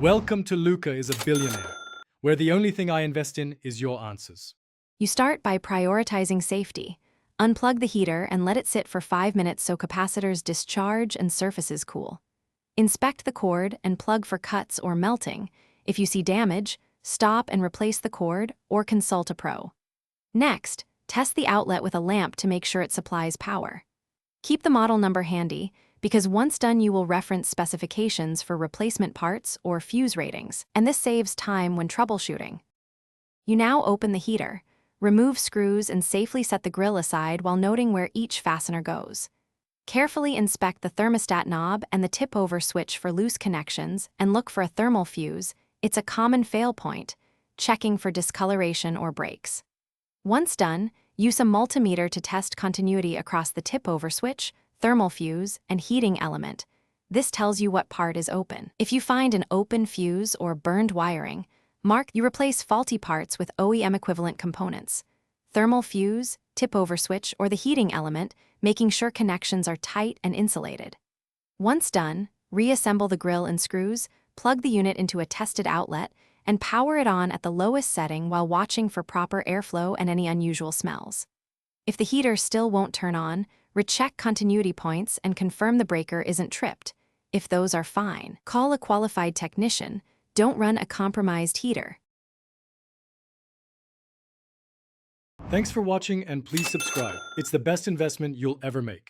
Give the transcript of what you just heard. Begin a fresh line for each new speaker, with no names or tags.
Welcome to Luca is a Billionaire, where the only thing I invest in is your answers.
You start by prioritizing safety. Unplug the heater and let it sit for 5 minutes so capacitors discharge and surfaces cool. Inspect the cord and plug for cuts or melting. If you see damage, stop and replace the cord or consult a pro. Next, test the outlet with a lamp to make sure it supplies power. Keep the model number handy, because once done you will reference specifications for replacement parts or fuse ratings, and this saves time when troubleshooting. You now open the heater, remove screws and safely set the grill aside while noting where each fastener goes. Carefully inspect the thermostat knob and the tip-over switch for loose connections and look for a thermal fuse. It's a common fail point, checking for discoloration or breaks. Once done, use a multimeter to test continuity across the tip-over switch, thermal fuse, and heating element. This tells you what part is open. If you find an open fuse or burned wiring, you replace faulty parts with OEM equivalent components. Thermal fuse, tip-over switch, or the heating element, making sure connections are tight and insulated. Once done, reassemble the grill and screws, plug the unit into a tested outlet, and power it on at the lowest setting while watching for proper airflow and any unusual smells. If the heater still won't turn on, recheck continuity points and confirm the breaker isn't tripped. If those are fine, call a qualified technician. Don't run a compromised heater.
Thanks for watching and please subscribe. It's the best investment you'll ever make.